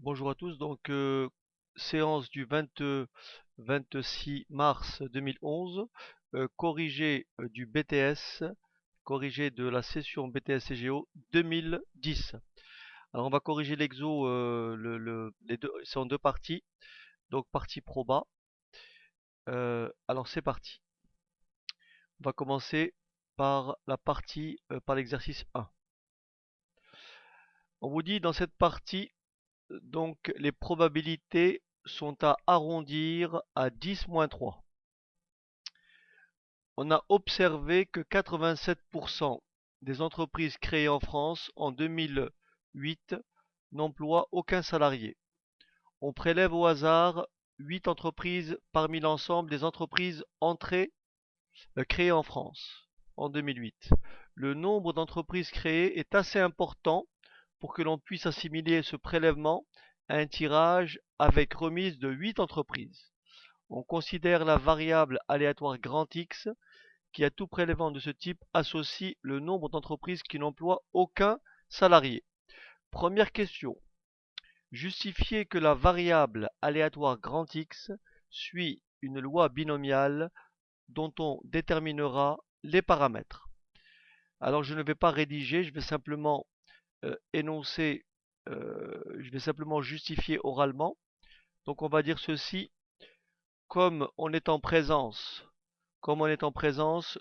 Bonjour à tous, donc séance du 26 mars 2011, corrigé du BTS, corrigé de la session BTS CGO 2010. Alors on va corriger l'exo, les deux, c'est en deux parties, donc partie proba. Alors c'est parti. On va commencer par la partie, par l'exercice 1. On vous dit dans cette partie, donc les probabilités sont à arrondir à 10-3. On a observé que 87% des entreprises créées en France en 2008 n'emploient aucun salarié. On prélève au hasard 8 entreprises parmi l'ensemble des entreprises créées en France en 2008. Le nombre d'entreprises créées est assez important pour que l'on puisse assimiler ce prélèvement à un tirage avec remise de 8 entreprises. On considère la variable aléatoire grand X qui, à tout prélèvement de ce type, associe le nombre d'entreprises qui n'emploient aucun salarié. Première question. Justifier que la variable aléatoire grand X suit une loi binomiale dont on déterminera les paramètres. Alors je ne vais pas rédiger, je vais simplement énoncer, je vais simplement justifier oralement. Donc on va dire ceci, comme on est en présence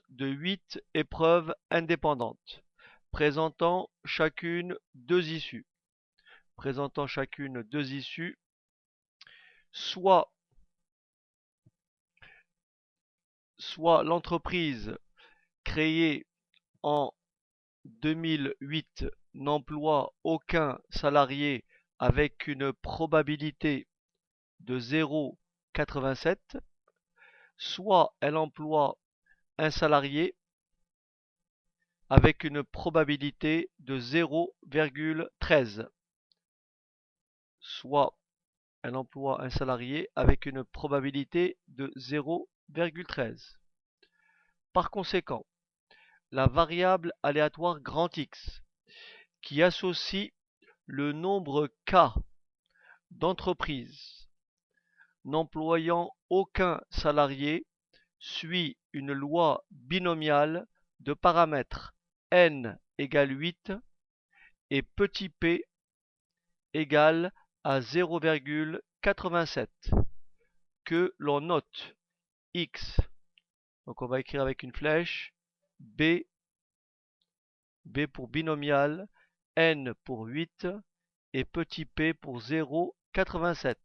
de 8 épreuves indépendantes, présentant chacune deux issues, soit l'entreprise créée en 2008 n'emploie aucun salarié avec une probabilité de 0,87, soit elle emploie un salarié avec une probabilité de 0,13, soit elle emploie un salarié avec une probabilité de 0,13. Par conséquent, la variable aléatoire grand X, qui associe le nombre K d'entreprises n'employant aucun salarié, suit une loi binomiale de paramètres n égale 8 et petit p égale à 0,87 que l'on note x. Donc on va écrire avec une flèche b pour binomial, n pour 8 et petit p pour 0,87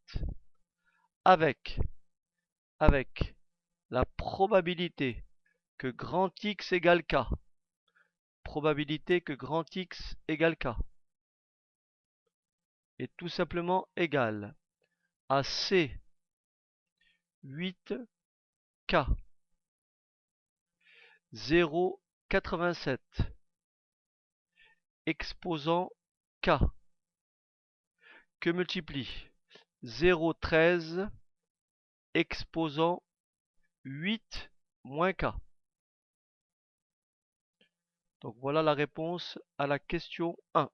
avec la probabilité que grand X égale K, est tout simplement égale à C 8K 0,87 exposant K que multiplie 0,13 exposant 8 moins K. Donc voilà la réponse à la question 1.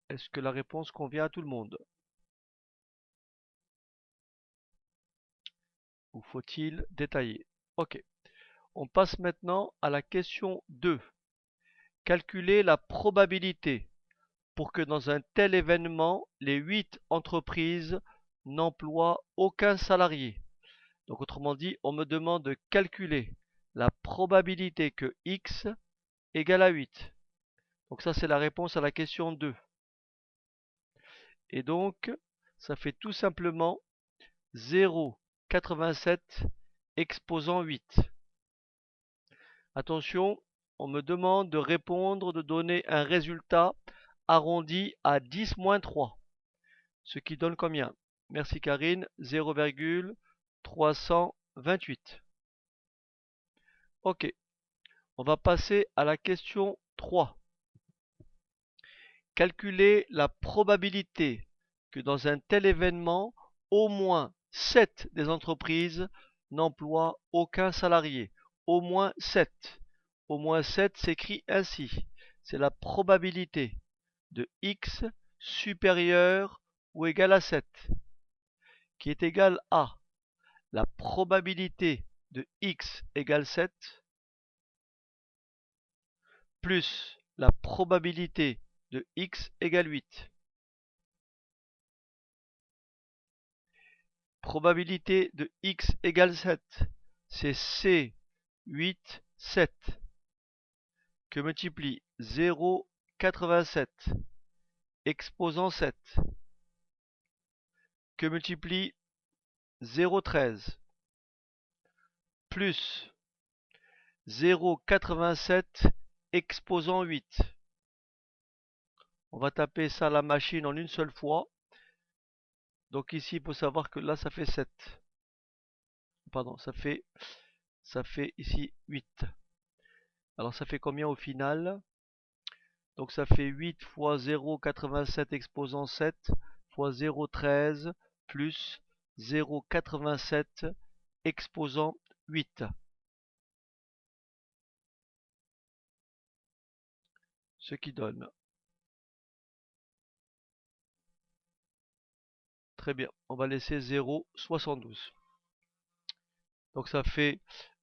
Est-ce que la réponse convient à tout le monde? Ou faut-il détailler? Ok. On passe maintenant à la question 2. Calculer la probabilité pour que dans un tel événement, les 8 entreprises n'emploient aucun salarié. Donc autrement dit, on me demande de calculer la probabilité que x égale à 8. Donc ça c'est la réponse à la question 2. Et donc, ça fait tout simplement 0,87 exposant 8. Attention, on me demande de répondre, de donner un résultat arrondi à 10-3. Ce qui donne combien? Merci Karine, 0,328. Ok, on va passer à la question 3. Calculer la probabilité que dans un tel événement, au moins 7 des entreprises n'emploient aucun salarié. Au moins 7. Au moins 7 s'écrit ainsi. c'est la probabilité de x supérieur ou égal à 7, qui est égale à la probabilité de x égale 7 plus la probabilité de x égale 8. Probabilité de x égale 7, c'est C8, 7, que multiplie 0,87 exposant 7, que multiplie 0,13 plus 0,87 exposant 8. On va taper ça à la machine en une seule fois. Donc ici, il faut savoir que là, ça fait 7. Pardon, ça fait ici 8. Alors ça fait combien au final? Donc ça fait 8 fois 0,87 exposant 7 fois 0,13 plus 0,87 exposant 8. Ce qui donne. Très bien, on va laisser 0,72. Donc ça fait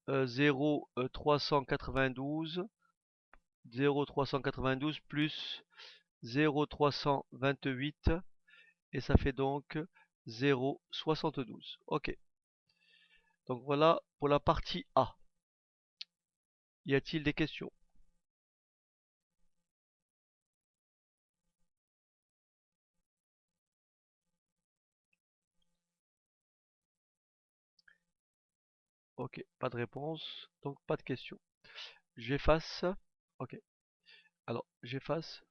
0,392 0,392 plus 0,328 et ça fait donc 0,72. Ok. Donc voilà pour la partie A. Y a-t-il des questions? Ok, pas de réponse, donc pas de questions. J'efface. Ok. Alors, j'efface.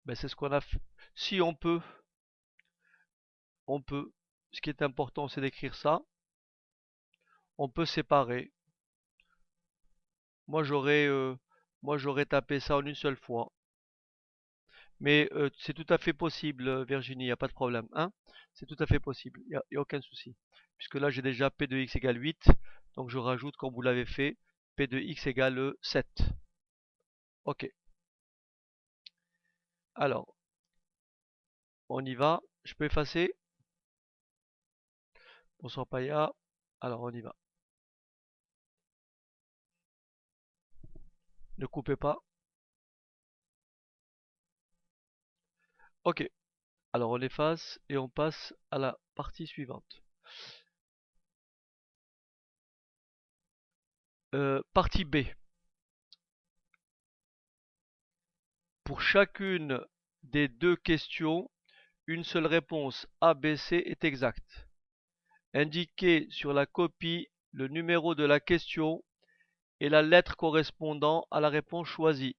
Ben, c'est ce qu'on a fait. Si on peut, on peut. Ce qui est important, c'est d'écrire ça. On peut séparer. Moi, j'aurais tapé ça en une seule fois. Mais c'est tout à fait possible, Virginie, il n'y a pas de problème. Hein? C'est tout à fait possible, il n'y a aucun souci. Puisque là, j'ai déjà P de x égale 8. Donc, je rajoute, comme vous l'avez fait, P de x égale 7. Ok. Alors, on y va. Je peux effacer. Bonsoir Paya. Alors, on y va. Ne coupez pas. Ok. Alors, on efface et on passe à la partie suivante. Partie B. Pour chacune des deux questions, une seule réponse A, B, C est exacte. Indiquez sur la copie le numéro de la question et la lettre correspondant à la réponse choisie.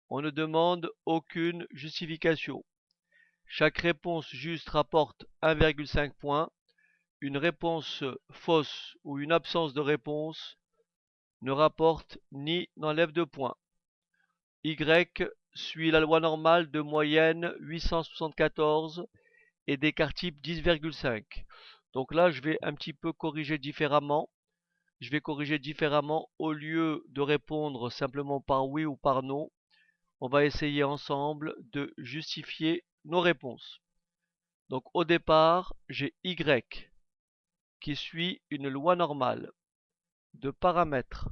On ne demande aucune justification. Chaque réponse juste rapporte 1,5 points. Une réponse fausse ou une absence de réponse ne rapporte ni n'enlève de points. Y suit la loi normale de moyenne 874 et d'écart type 10,5. Donc là, je vais un petit peu corriger différemment. Je vais corriger différemment. Au lieu de répondre simplement par oui ou par non, on va essayer ensemble de justifier nos réponses. Donc au départ, j'ai Y qui suit une loi normale de paramètres.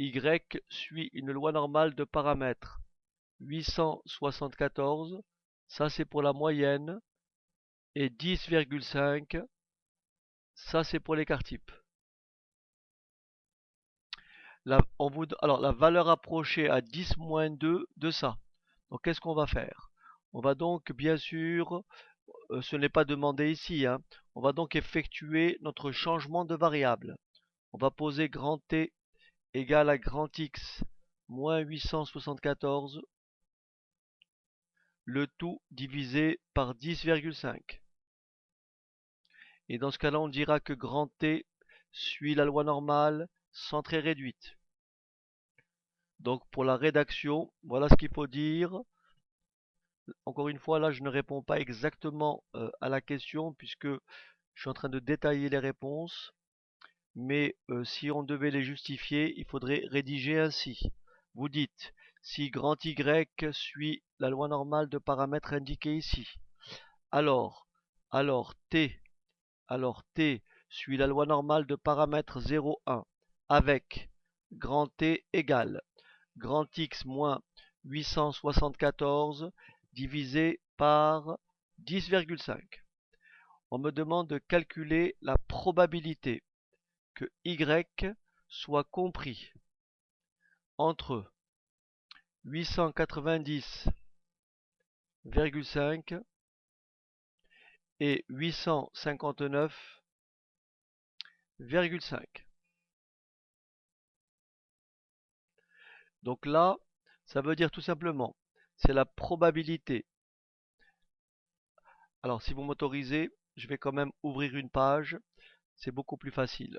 Y suit une loi normale de paramètres. 874, ça c'est pour la moyenne, et 10,5, ça c'est pour l'écart type. Alors la valeur approchée à 10 moins 2 de ça. Donc qu'est-ce qu'on va faire? On va donc bien sûr, ce n'est pas demandé ici, hein, on va donc effectuer notre changement de variable. On va poser grand T égale à grand X moins 874, le tout divisé par 10,5. Et dans ce cas-là, on dira que grand T suit la loi normale centrée réduite. Donc pour la rédaction, voilà ce qu'il faut dire. Encore une fois, là, je ne réponds pas exactement à la question puisque je suis en train de détailler les réponses. Mais si on devait les justifier, il faudrait rédiger ainsi. Vous dites, si grand Y suit la loi normale de paramètres indiquée ici, alors, alors T, alors T suit la loi normale de paramètres 0, 1, avec grand T égale grand X moins 874 divisé par 10,5. On me demande de calculer la probabilité que Y soit compris entre 890,5 et 859,5. Donc là, ça veut dire tout simplement, c'est la probabilité. Alors si vous m'autorisez, je vais quand même ouvrir une page, c'est beaucoup plus facile.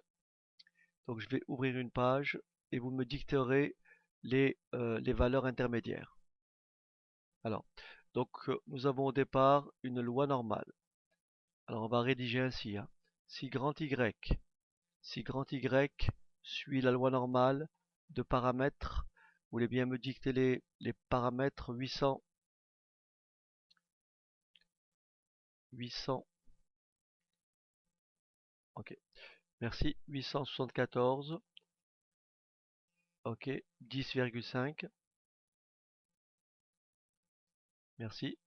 Donc je vais ouvrir une page et vous me dicterez les valeurs intermédiaires. Alors, donc nous avons au départ une loi normale. Alors on va rédiger ainsi, hein. Si grand Y suit la loi normale de paramètres, vous voulez bien me dicter les paramètres 800, ok, merci, 874, ok, 10,5, merci.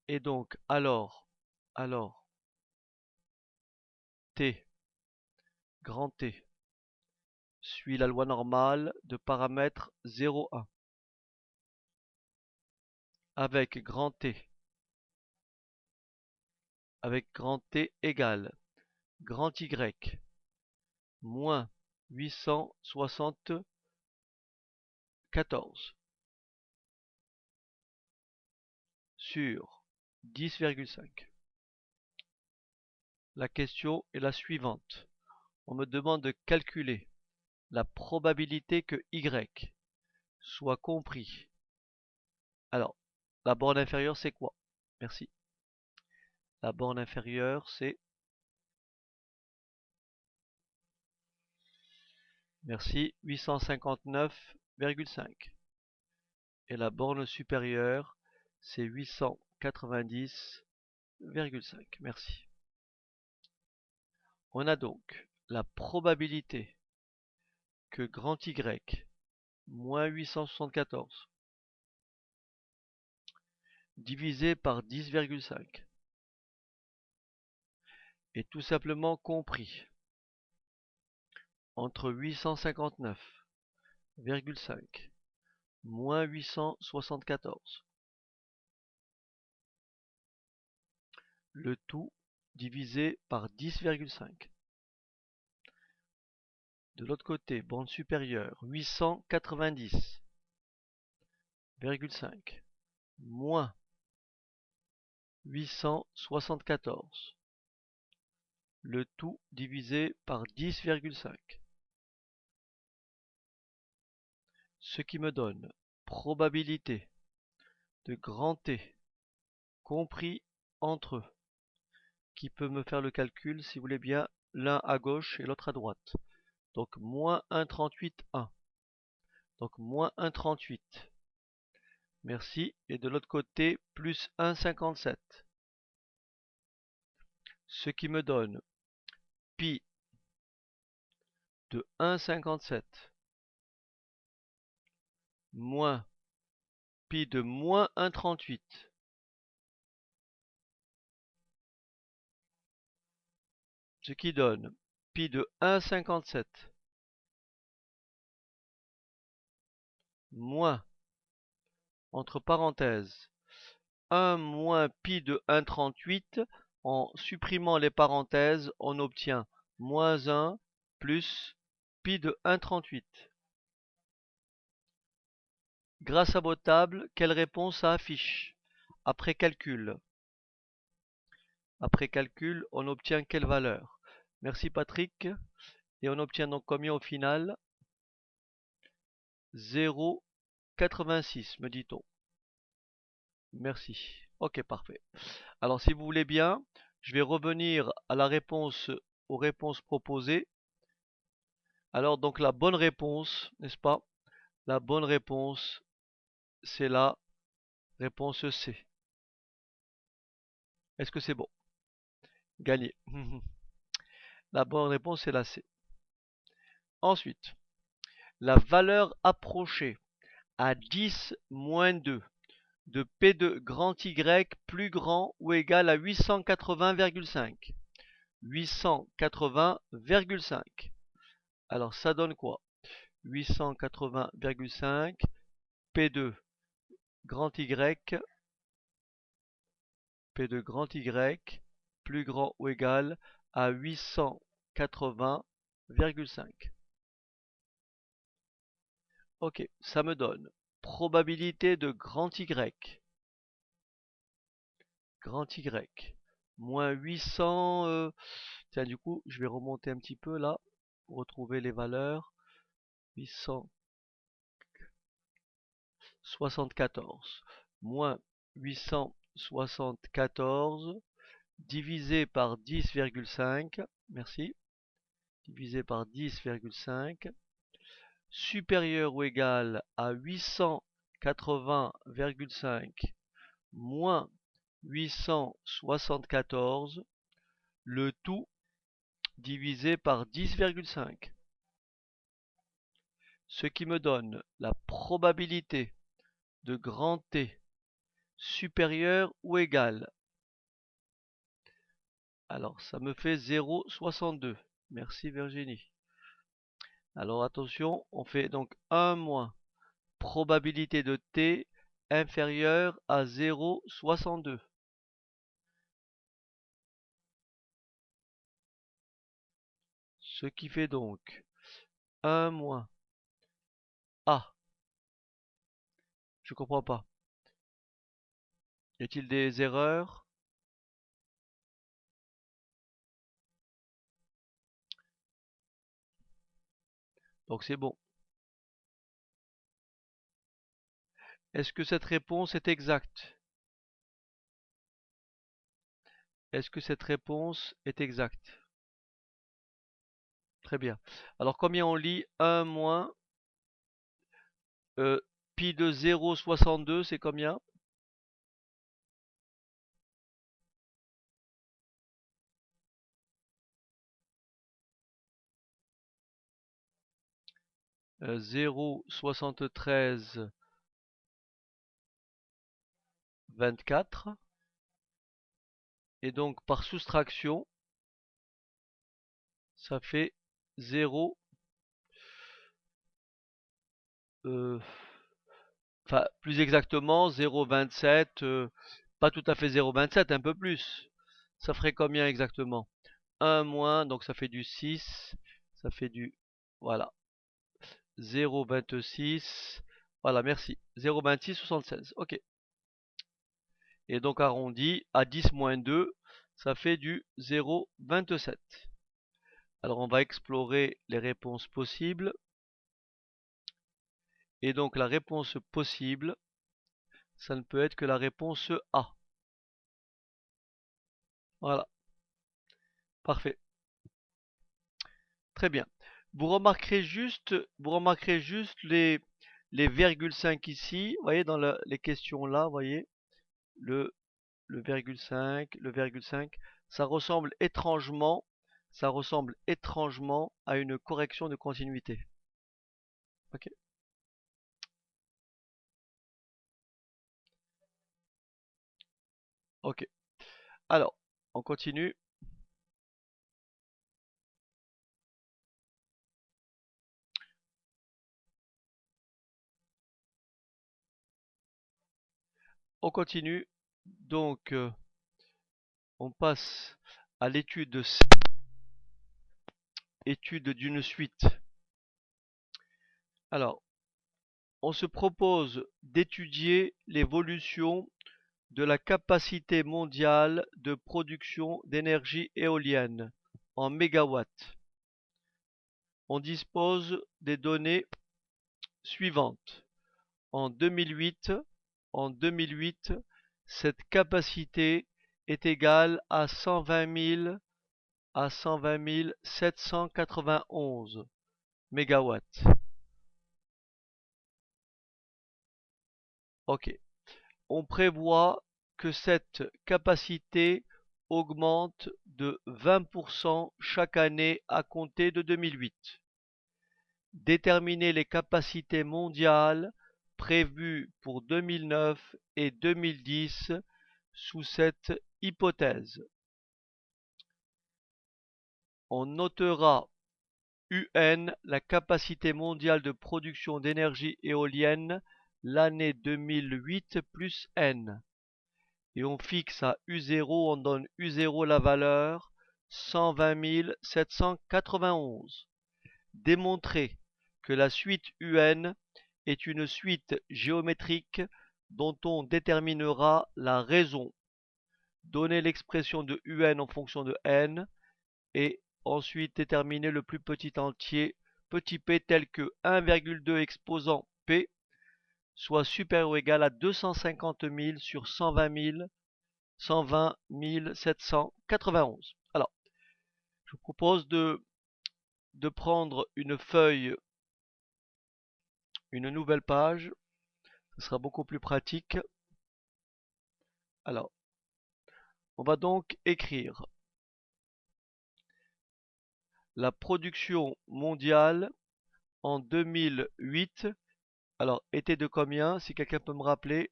Et donc, alors, T, grand T, suit la loi normale de paramètres 0, 1, avec grand T égale grand Y moins 874 sur 10,5. La question est la suivante. On me demande de calculer la probabilité que Y soit compris. Alors, la borne inférieure, c'est quoi? Merci. La borne inférieure, c'est... Merci, 859,5. Et la borne supérieure, c'est 890,5. Merci. On a donc la probabilité que grand Y moins 874 divisé par 10,5 est tout simplement compris entre 859,5 moins 874, le tout divisé par 10,5. De l'autre côté, bande supérieure, 890,5 moins 874, le tout divisé par 10,5. Ce qui me donne probabilité de grand T compris entre eux, qui peut me faire le calcul, si vous voulez bien, l'un à gauche et l'autre à droite. Donc moins 1,38, 1. Donc moins 1,38. Merci. Et de l'autre côté, plus 1,57. Ce qui me donne pi de 1,57 moins pi de moins 1,38. Ce qui donne pi de 1,57 moins, entre parenthèses, 1 moins pi de 1,38. En supprimant les parenthèses, on obtient moins 1 plus pi de 1,38. Grâce à vos tables, quelle réponse ça affiche? Après calcul. Après calcul, on obtient quelle valeur? Merci Patrick. Et on obtient donc combien au final? 0,86 me dit-on. Merci. Ok, parfait. Alors, si vous voulez bien, je vais revenir à la réponse, aux réponses proposées. Alors, donc, la bonne réponse, n'est-ce pas? La bonne réponse, c'est la réponse C. Est-ce que c'est bon? Gagné. La bonne réponse, c'est la C. Ensuite, la valeur approchée à 10 moins 2 de P de grand Y plus grand ou égal à 880,5. 880,5. Alors ça donne quoi? 880,5 P2 grand Y, P de grand Y plus grand ou égal à 880,5. Ok, ça me donne probabilité de grand Y, moins 800. Tiens, du coup, je vais remonter un petit peu là pour retrouver les valeurs. 874 moins 874 divisé par 10,5. Merci. Divisé par 10,5 supérieur ou égal à 880,5 moins 874, le tout divisé par 10,5. Ce qui me donne la probabilité de grand T supérieur ou égal. Alors ça me fait 0,62. Merci Virginie. Alors attention, on fait donc 1 moins probabilité de T inférieure à 0,62. Ce qui fait donc 1 moins A. Je comprends pas. Y a-t-il des erreurs? Donc c'est bon. Est-ce que cette réponse est exacte? Est-ce que cette réponse est exacte? Très bien. Alors combien on lit 1 moins pi de 0,62, c'est combien? 0,73 24. Et donc par soustraction, ça fait 0, enfin plus exactement 0,27, pas tout à fait 0,27, un peu plus. Ça ferait combien exactement? 1 moins, donc ça fait du 6, ça fait du, voilà, 0,26, voilà, merci, 0,2676, ok. Et donc arrondi à 10 moins 2, ça fait du 0,27. Alors on va explorer les réponses possibles. Et donc la réponse possible, ça ne peut être que la réponse A. Voilà, parfait. Très bien. Vous remarquerez juste les virgule 5 ici. Vous voyez dans les questions là, vous voyez, le, le virgule 5, le virgule 5, ça ressemble étrangement, à une correction de continuité. Ok. Ok. Alors, on continue. On continue. Donc, on passe à l'étude d'une suite. Alors, on se propose d'étudier l'évolution de la capacité mondiale de production d'énergie éolienne en mégawatts. On dispose des données suivantes. En 2008, cette capacité est égale à 120 791 mégawatts. Ok. On prévoit que cette capacité augmente de 20% chaque année à compter de 2008. Déterminer les capacités mondiales prévues pour 2009 et 2010 sous cette hypothèse. On notera UN, la capacité mondiale de production d'énergie éolienne, l'année 2008 plus N. Et on fixe à U0, on donne U0 la valeur 120 791. Démontrer que la suite UN est une suite géométrique dont on déterminera la raison. Donner l'expression de UN en fonction de N et ensuite déterminer le plus petit entier petit p tel que 1,2 exposant P soit supérieur ou égal à 250 000 sur 120 791. Alors, je vous propose de prendre une feuille, une nouvelle page, ce sera beaucoup plus pratique. Alors, on va donc écrire la production mondiale en 2008. Alors, était de combien? Si quelqu'un peut me rappeler.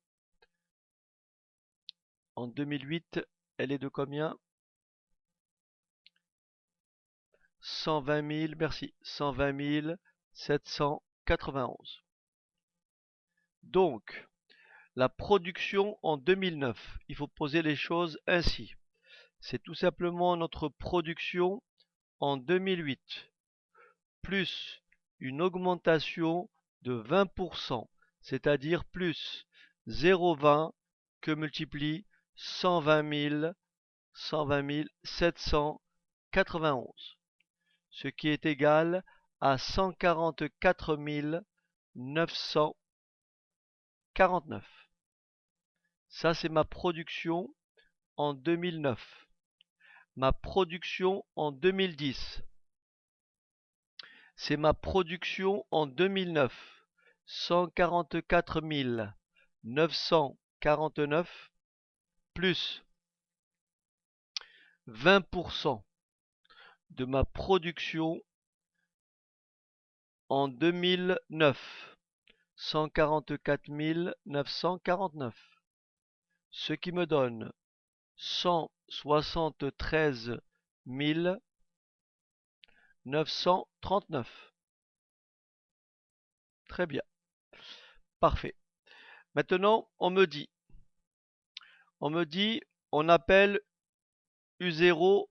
En 2008, elle est de combien? 120 000, merci, 120 791. Donc, la production en 2009, il faut poser les choses ainsi. C'est tout simplement notre production en 2008, plus une augmentation de 20%, c'est-à-dire plus 0,20 que multiplie 120 791, ce qui est égal à 144 949. Ça, c'est ma production en 2009. Ma production en 2010. C'est ma production en 2009. 144 949 plus 20% de ma production en 2009. 144 949. Ce qui me donne 173 939. Très bien. Parfait. Maintenant, on me dit, on appelle U0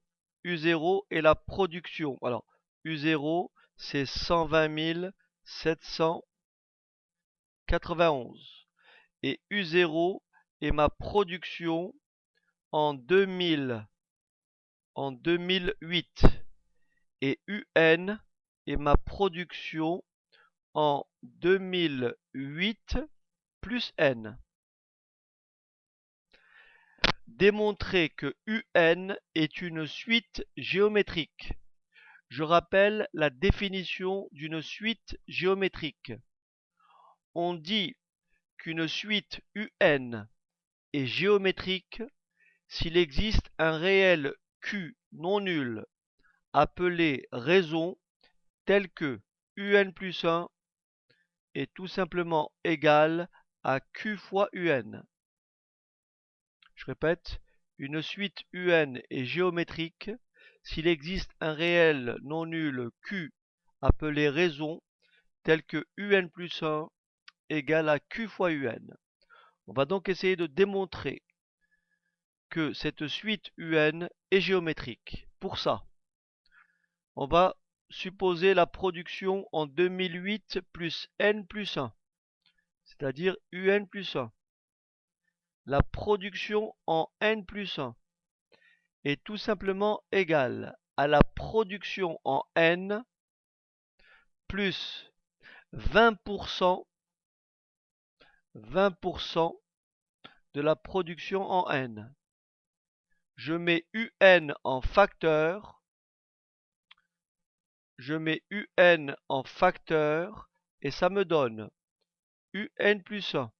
et la production. Alors, U0, c'est 120 791. Et U0 est ma production en 2008. Et UN est ma production en 2008 plus N. Démontrer que UN est une suite géométrique. Je rappelle la définition d'une suite géométrique. On dit qu'une suite UN est géométrique s'il existe un réel Q non nul appelé raison tel que UN plus 1 est tout simplement égal à Q fois UN. Je répète, une suite UN est géométrique s'il existe un réel non nul Q appelé raison tel que UN plus 1 égale à Q fois UN. On va donc essayer de démontrer que cette suite UN est géométrique. Pour ça, on va supposer la production en 2008 plus N plus 1, c'est-à-dire UN plus 1. La production en N plus 1 est tout simplement égale à la production en N plus 20% de la production en n. Je mets UN en facteur. Je mets UN en facteur et ça me donne UN plus 1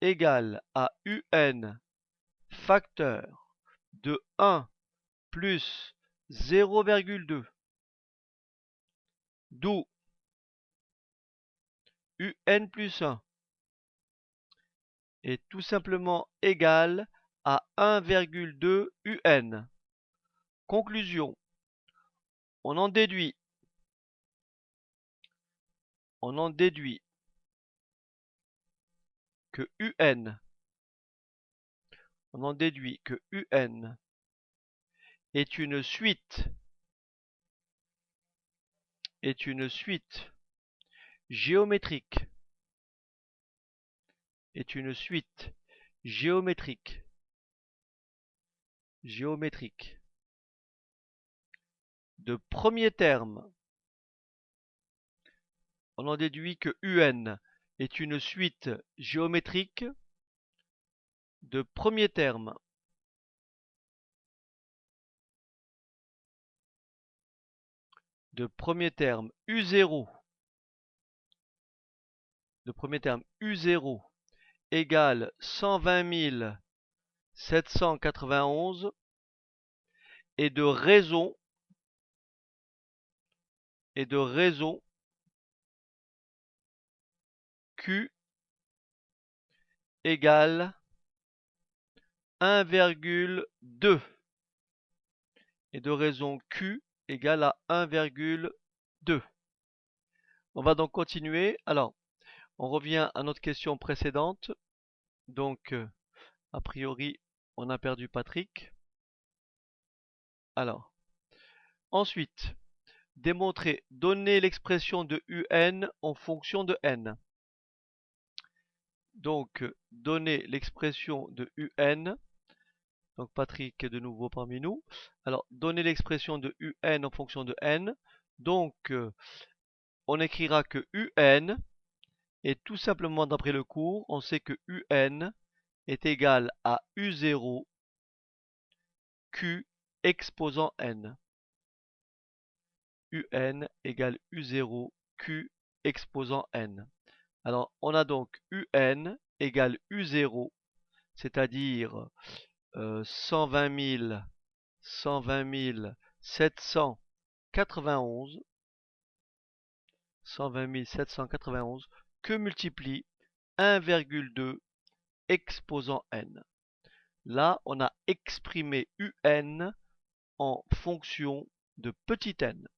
égale à UN facteur de 1 plus 0,2, d'où UN plus 1 est tout simplement égal à 1,2 UN. Conclusion, on en déduit que UN est une suite géométrique de premier terme. On en déduit que UN est une suite géométrique de premier terme. U0 égale 120 791 et de raison Q égale 1,2 et de raison Q égale à 1,2. On va donc continuer. Alors, on revient à notre question précédente. Donc, a priori, on a perdu Patrick. Alors, ensuite, donner l'expression de UN en fonction de n. Donc, donner l'expression de UN. Donc, Patrick est de nouveau parmi nous. Alors, donner l'expression de UN en fonction de n. Donc, on écrira que UN est tout simplement, d'après le cours, on sait que UN est égal à U0 Q exposant n. UN égale U0 Q exposant n. Alors, on a donc UN égale U0, c'est-à-dire 120 791 que multiplie 1,2 exposant n. Là, on a exprimé UN en fonction de petit n.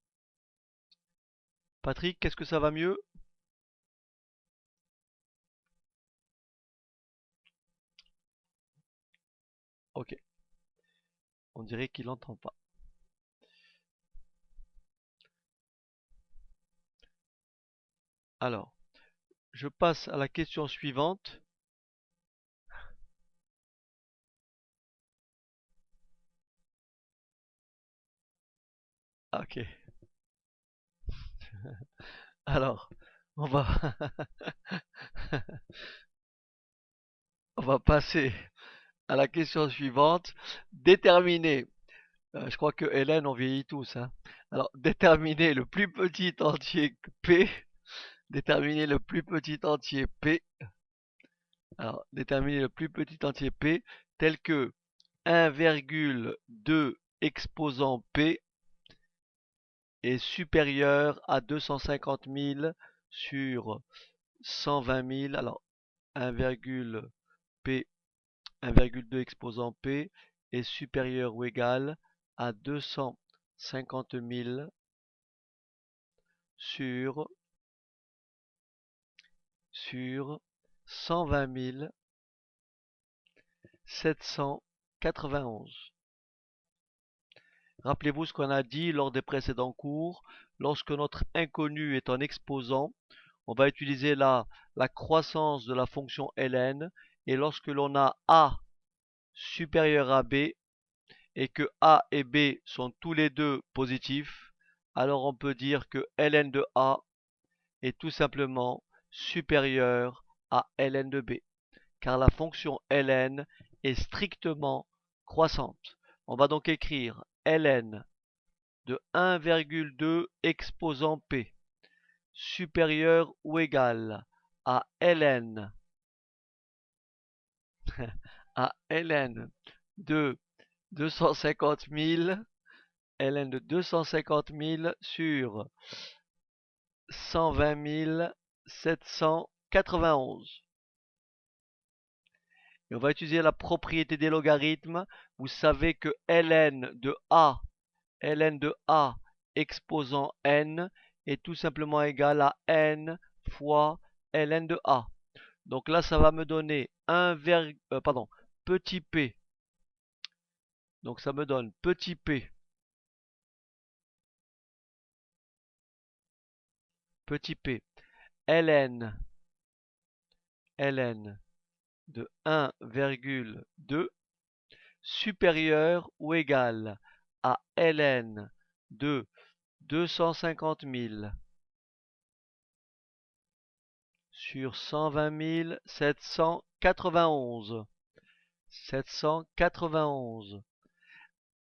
Patrick, qu'est-ce que ça va mieux? Ok. On dirait qu'il n'entend pas. Alors, je passe à la question suivante. Ok. Alors, on va on va passer à la question suivante. Déterminer. Je crois que Hélène, on vieillit tous, hein. Alors, déterminer le plus petit entier P. Déterminer le plus petit entier P. Alors, déterminer le plus petit entier P tel que 1,2 exposant P est supérieur à 250 000 sur 120 000. Alors, 1,2 exposant P est supérieur ou égal à 250 000 sur 120 791. Rappelez-vous ce qu'on a dit lors des précédents cours. Lorsque notre inconnu est en exposant, on va utiliser la croissance de la fonction ln. Et lorsque l'on a a supérieur à b et que a et b sont tous les deux positifs, alors on peut dire que ln de a est tout simplement supérieur à ln de b. car la fonction ln est strictement croissante. On va donc écrire ln de 1,2 exposant p supérieur ou égal à ln à ln de 250 000 ln de 250 000 sur 120 791. Et on va utiliser la propriété des logarithmes. Vous savez que ln de A exposant n est tout simplement égal à n fois ln de A. Donc là, ça va me donner petit p. Donc ça me donne petit p ln de 1,2 supérieur ou égal à ln de 250 000 sur 120 791. 791.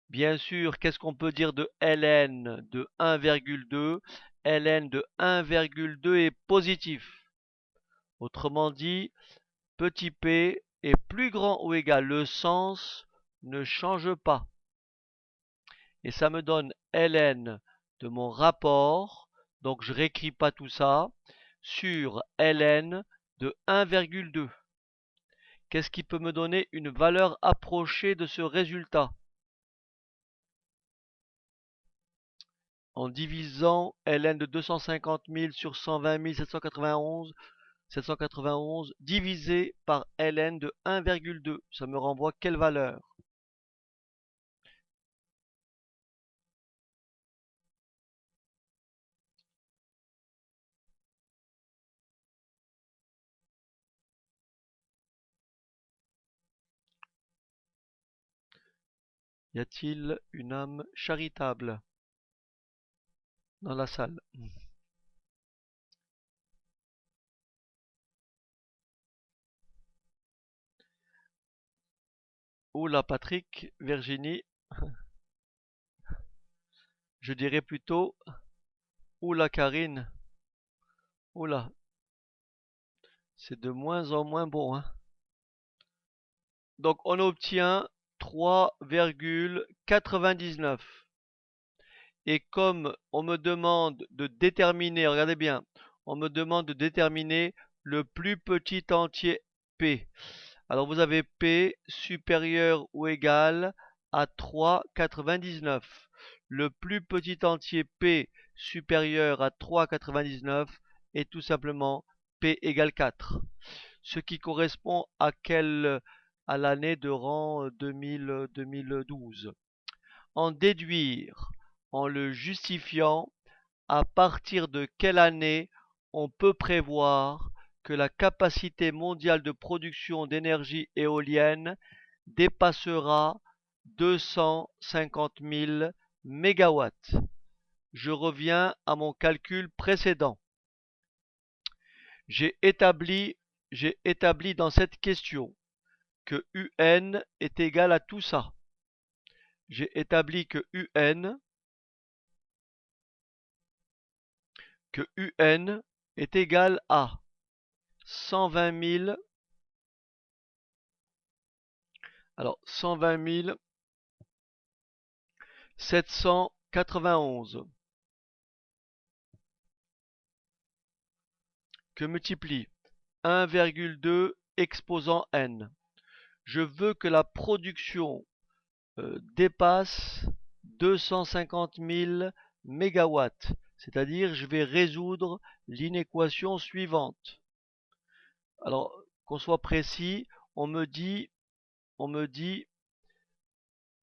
Bien sûr, qu'est-ce qu'on peut dire de ln de 1,2? ln de 1,2 est positif. Autrement dit, petit p est plus grand ou égal. Le sens ne change pas. Et ça me donne ln de mon rapport, donc je réécris pas tout ça, sur ln de 1,2. Qu'est-ce qui peut me donner une valeur approchée de ce résultat? En divisant ln de 250 000 sur 120 791 divisé par ln de 1,2, ça me renvoie quelle valeur? Y a-t-il une âme charitable dans la salle? Oula Patrick, Virginie, je dirais plutôt oula Karine. Oula, c'est de moins en moins bon, hein. Donc on obtient 3,99. Et comme on me demande de déterminer, regardez bien, on me demande de déterminer le plus petit entier P. Alors vous avez P supérieur ou égal à 3,99. Le plus petit entier P supérieur à 3,99 est tout simplement P égale 4. Ce qui correspond à l'année de rang 2012. En déduire en le justifiant à partir de quelle année on peut prévoir que la capacité mondiale de production d'énergie éolienne dépassera 250 000 mégawatts. Je reviens à mon calcul précédent. J'ai établi dans cette question que UN est égal à tout ça. J'ai établi que UN est égal à 120 000, alors 120 791 que multiplie 1,2 exposant n. Je veux que la production dépasse 250 000 mégawatts, c'est-à-dire je vais résoudre l'inéquation suivante. Alors, qu'on soit précis, on me dit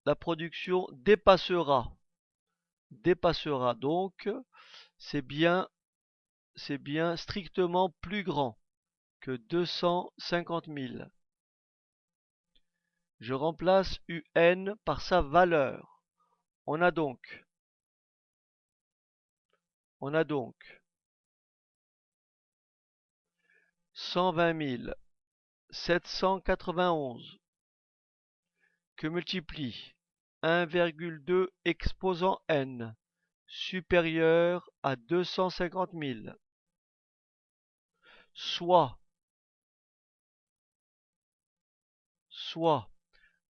la production dépassera. Donc, c'est bien strictement plus grand que 250 000. Je remplace UN par sa valeur. On a donc 120 791 que multiplie 1,2 exposant n supérieur à 250 000, soit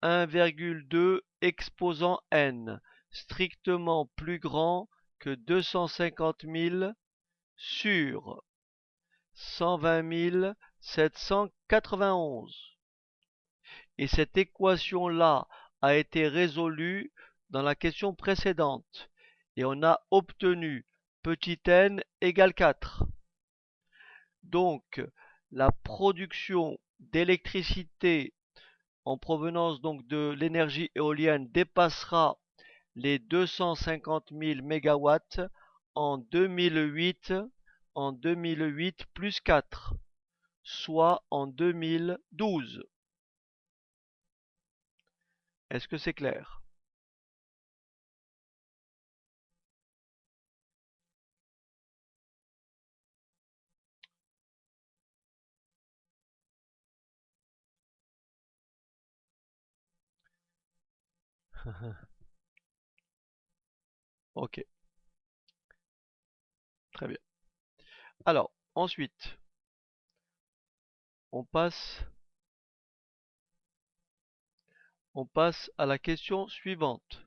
1,2 exposant n strictement plus grand que 250 000 sur 120 791. Et cette équation-là a été résolue dans la question précédente. Et on a obtenu petit n égale 4. Donc, la production d'électricité en provenance donc de l'énergie éolienne dépassera les 250 000 MW en 2008 plus 4, soit en 2012. Est-ce que c'est clair? Ok, très bien. Alors, ensuite, on passe à la question suivante.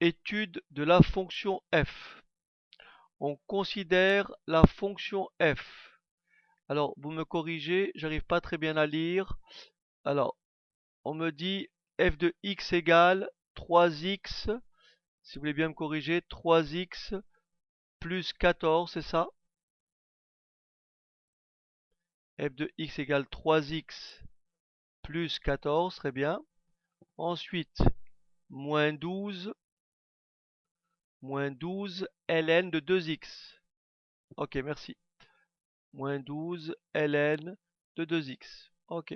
Étude de la fonction f. On considère la fonction f. Alors, vous me corrigez, j'arrive pas très bien à lire. Alors, on me dit f de x égale 3x, si vous voulez bien me corriger, 3x plus 14, c'est ça? F de x égale 3x plus 14, très bien. Ensuite, moins 12 ln de 2x. Ok, merci. Moins 12 ln de 2x. Ok.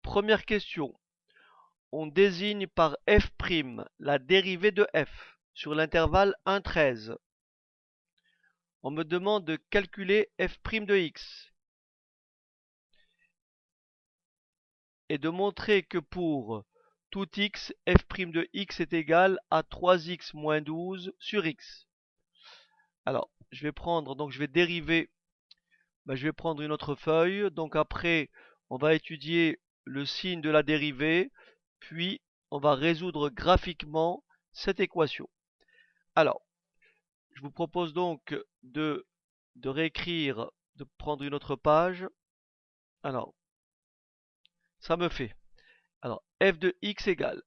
Première question. On désigne par f' la dérivée de f sur l'intervalle 1,13. On me demande de calculer f' de x et de montrer que pour tout x, f' de x est égal à 3x moins 12 sur x. Alors, je vais dériver, je vais prendre une autre feuille. Donc après, on va étudier le signe de la dérivée, puis on va résoudre graphiquement cette équation. Alors, je vous propose donc de réécrire, de prendre une autre page. Alors, ça me fait. Alors, f de x égale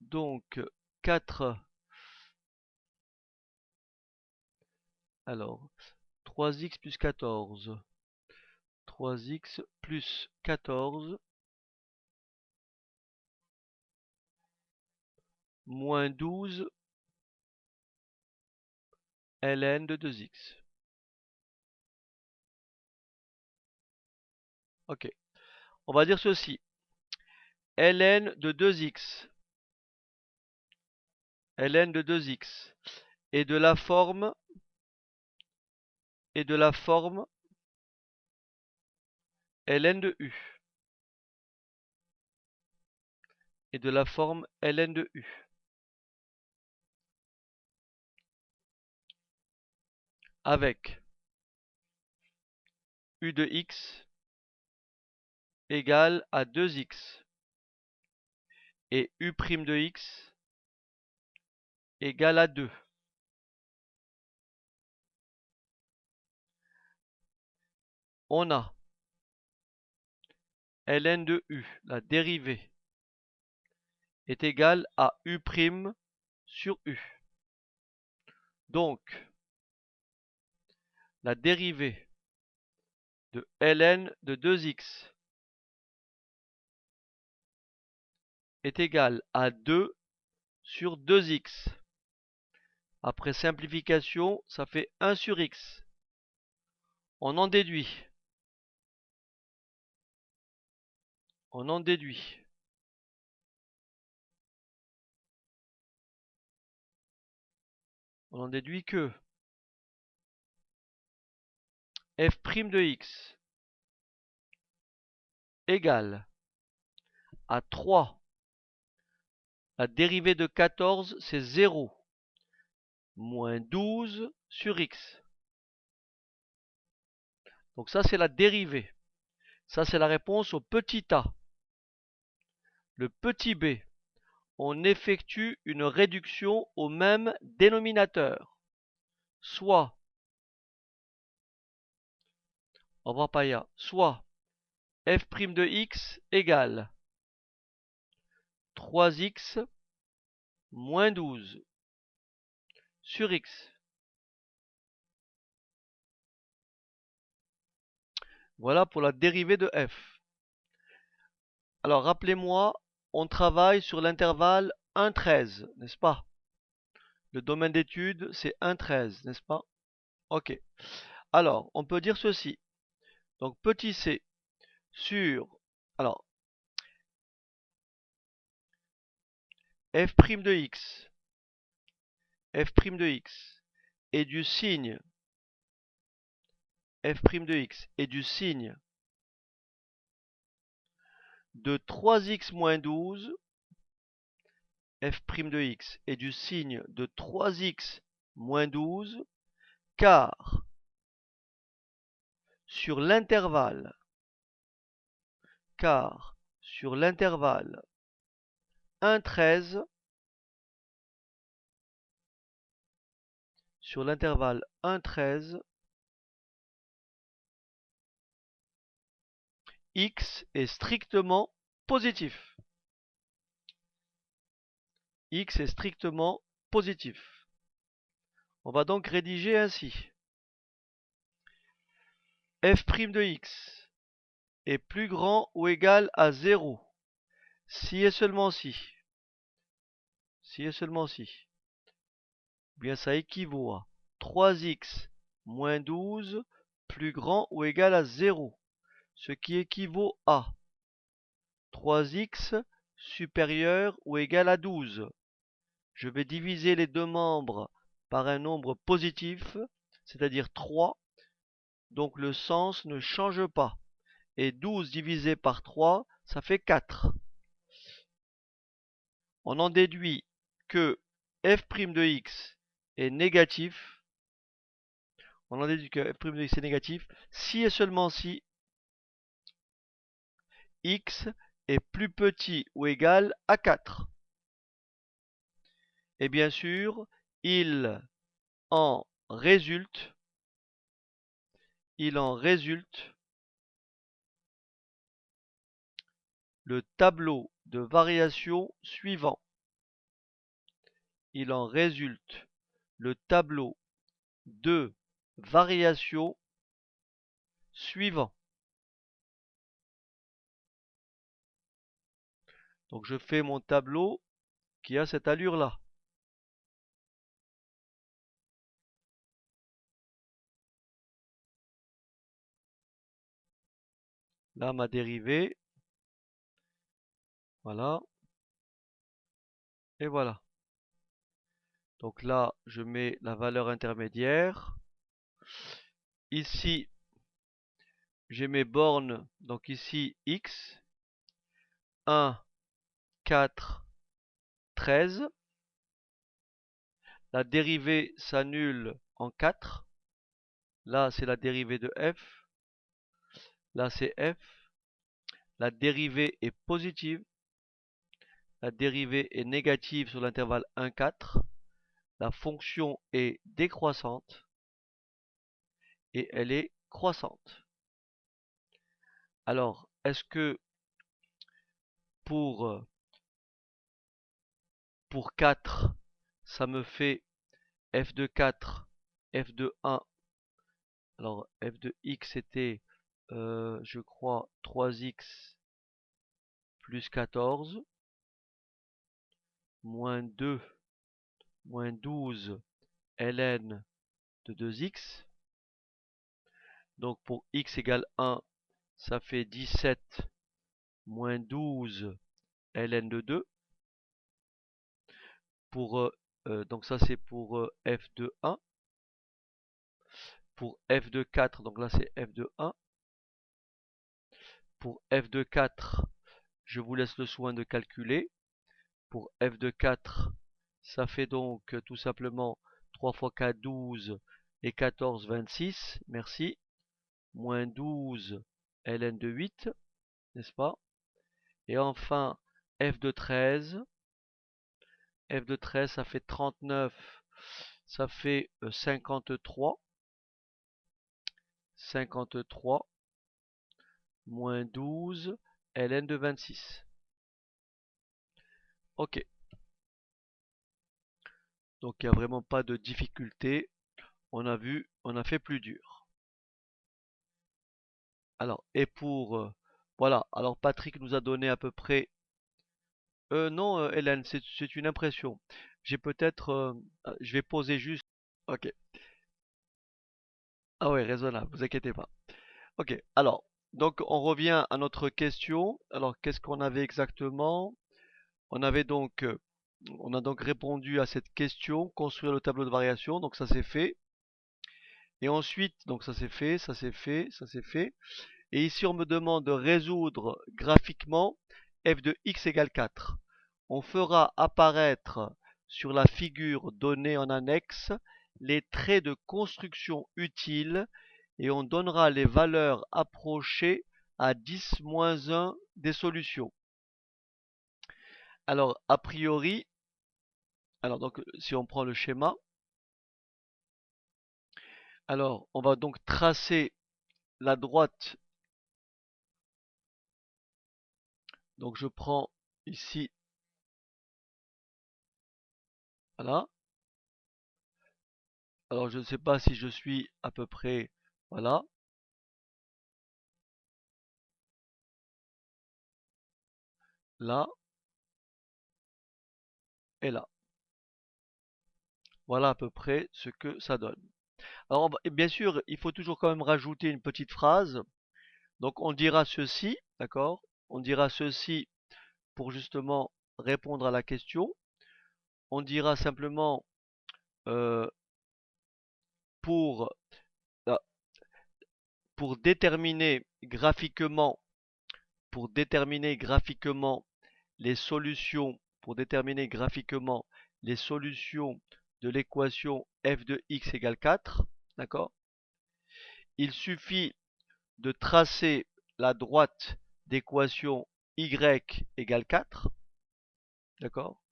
donc 4. Alors, 3x plus 14. 3x plus 14 moins 12 ln de 2x. Ok. On va dire ceci. ln de 2x est de la forme ln de u avec u de x égale à 2x et u' de x égale à 2. On a ln de u, la dérivée, est égale à u' sur u. Donc, la dérivée de ln de 2x est égale à 2 sur 2x. Après simplification, ça fait 1 sur x. On en déduit. on en déduit que f' de x égale à 3. La dérivée de 14, c'est 0. Moins 12 sur x. Donc ça, c'est la dérivée. Ça, c'est la réponse au petit a. Le petit b, on effectue une réduction au même dénominateur. Soit, au revoir Paya, soit f' de x égale 3x moins 12 sur x. Voilà pour la dérivée de f. Alors rappelez-moi, on travaille sur l'intervalle 1,13, n'est-ce pas? Le domaine d'étude, c'est 1,13, n'est-ce pas? Ok. Alors, on peut dire ceci. Donc petit c sur... Alors, f' de x, f' de x est du signe f' de x est du signe de 3x moins 12, f' de x est du signe de 3x moins 12, car sur l'intervalle 1,13, sur l'intervalle 1,13, x est strictement positif. X est strictement positif. On va donc rédiger ainsi. F' de x est plus grand ou égal à 0 si et seulement si. Si et seulement si. Bien ça équivaut à 3x moins 12 plus grand ou égal à 0. Ce qui équivaut à 3x supérieur ou égal à 12. Je vais diviser les deux membres par un nombre positif, c'est-à-dire 3. Donc le sens ne change pas. Et 12 divisé par 3, ça fait 4. On en déduit que f' de x est négatif. On en déduit que f' de x est négatif si et seulement si x est plus petit ou égal à 4. Et bien sûr, il en résulte le tableau de variation suivant. Il en résulte le tableau de variation suivant. Donc je fais mon tableau qui a cette allure-là. Là, ma dérivée. Voilà. Et voilà. Donc là, je mets la valeur intermédiaire. Ici, j'ai mes bornes. Donc ici, x. 1, 4, 13. La dérivée s'annule en 4. Là, c'est la dérivée de f. Là, c'est f. La dérivée est positive. La dérivée est négative sur l'intervalle 1, 4. La fonction est décroissante. Et elle est croissante. Alors, est-ce que pour 4, ça me fait f de 4, f de 1. Alors, f de x était, je crois, 3x plus 14, moins 2, moins 12, ln de 2x. Donc, pour x égale 1, ça fait 17 moins 12 ln de 2. Pour Donc ça c'est pour f de 1. Pour f de 4, donc là c'est f de 1. Pour f de 4, je vous laisse le soin de calculer. Pour f de 4, ça fait donc tout simplement 3 fois 4, 12 et 14, 26. Merci. Moins 12 ln de 8, n'est-ce pas? Et enfin, f de 13. F de 13, ça fait 39. Ça fait 53. 53 moins 12 ln de 26. Ok. Donc il n'y a vraiment pas de difficulté. On a vu, on a fait plus dur. Alors, et pour... voilà, alors Patrick nous a donné à peu près... non, Hélène, c'est une impression. J'ai peut-être... je vais poser juste... Ok. Ah ouais, raisonnable, vous inquiétez pas. Ok, alors, donc on revient à notre question. Alors, qu'est-ce qu'on avait exactement? On avait donc... on a donc répondu à cette question, construire le tableau de variation, donc ça c'est fait. Et ensuite, donc ça c'est fait, ça c'est fait, ça c'est fait. Et ici, on me demande de résoudre graphiquement f de x égale 4. On fera apparaître sur la figure donnée en annexe les traits de construction utiles et on donnera les valeurs approchées à 10-1 des solutions. Alors, a priori, alors donc si on prend le schéma, alors on va donc tracer la droite. Donc je prends ici, voilà. Alors je ne sais pas si je suis à peu près, voilà, là et là. Voilà à peu près ce que ça donne. Alors et bien sûr, il faut toujours quand même rajouter une petite phrase. Donc on dira ceci, d'accord? On dira ceci pour justement répondre à la question. On dira simplement euh, pour, ah, pour déterminer graphiquement, pour déterminer graphiquement les solutions, pour déterminer graphiquement les solutions de l'équation f de x égale 4, d'accord? Il suffit de tracer la droite d'équation y égale 4, d'accord?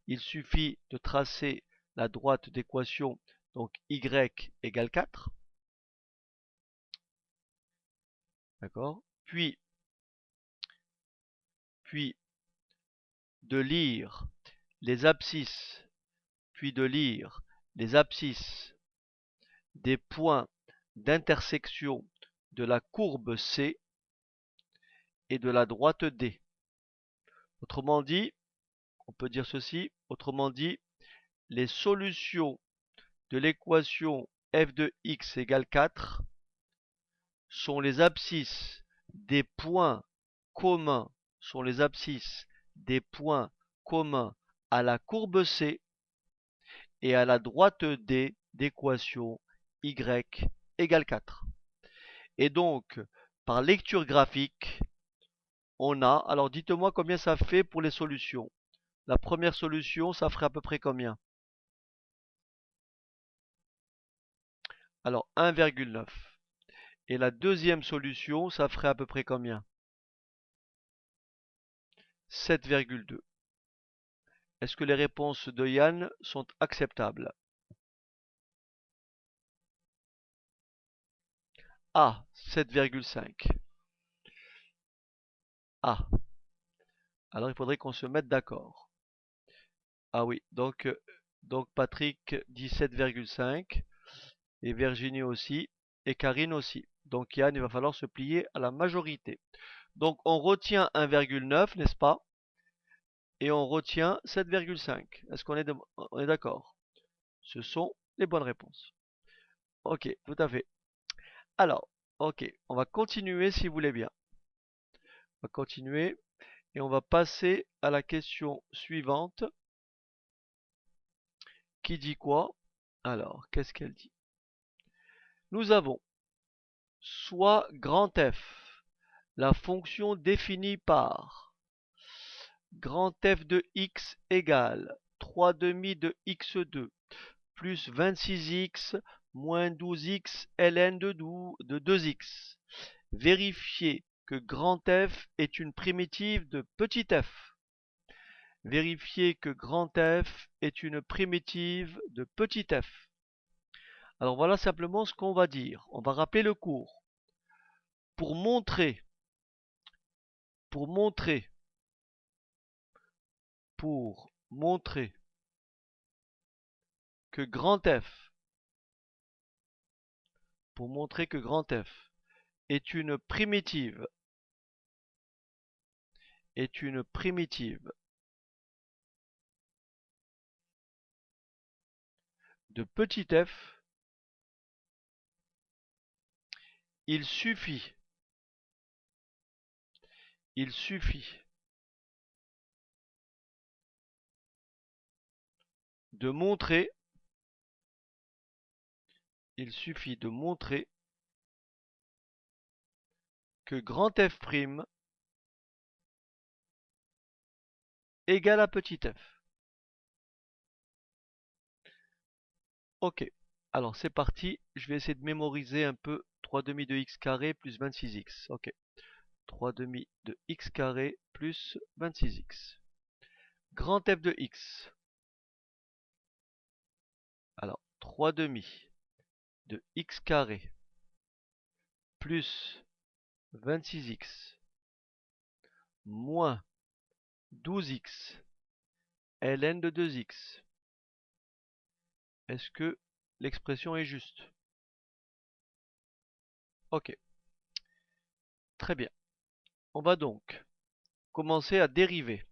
Il suffit de tracer la droite d'équation donc y égale 4, d'accord? Puis de lire les abscisses, puis de lire les abscisses des points d'intersection de la courbe C et de la droite D. Autrement dit, on peut dire ceci, autrement dit, les solutions de l'équation f de x égale 4 sont les abscisses des points communs, sont les abscisses des points communs à la courbe C et à la droite D d'équation y égale 4. Et donc, par lecture graphique, on a, alors dites-moi combien ça fait pour les solutions. La première solution, ça ferait à peu près combien? Alors 1,9. Et la deuxième solution, ça ferait à peu près combien? 7,2. Est-ce que les réponses de Yann sont acceptables? Ah, 7,5. Ah, alors il faudrait qu'on se mette d'accord. Ah oui, donc Patrick dit 7,5 et Virginie aussi et Karine aussi. Donc Yann, il va falloir se plier à la majorité. Donc on retient 1,9, n'est-ce pas? Et on retient 7,5. Est-ce qu'on est, on est d'accord? Ce sont les bonnes réponses. Ok, tout à fait. Alors, ok, on va continuer si vous voulez bien. On va continuer et on va passer à la question suivante qui dit quoi? Alors, qu'est-ce qu'elle dit? Nous avons soit grand F, la fonction définie par grand F de x égale 3 demi de x2 plus 26x moins 12x ln de 2x. Vérifiez que grand F est une primitive de petit f. Vérifiez que grand F est une primitive de petit f. Alors voilà simplement ce qu'on va dire. On va rappeler le cours. Pour montrer que grand F est une primitive de petit f, il suffit de montrer que grand F' égale à petit f. Ok, alors c'est parti, je vais essayer de mémoriser un peu 3 demi de x carré plus 26x. Ok, 3 demi de x carré plus 26x. Grand F de x. Alors, 3 demi de x carré plus 26x moins 12x ln de 2x. Est-ce que l'expression est juste? Ok, très bien. On va donc commencer à dériver.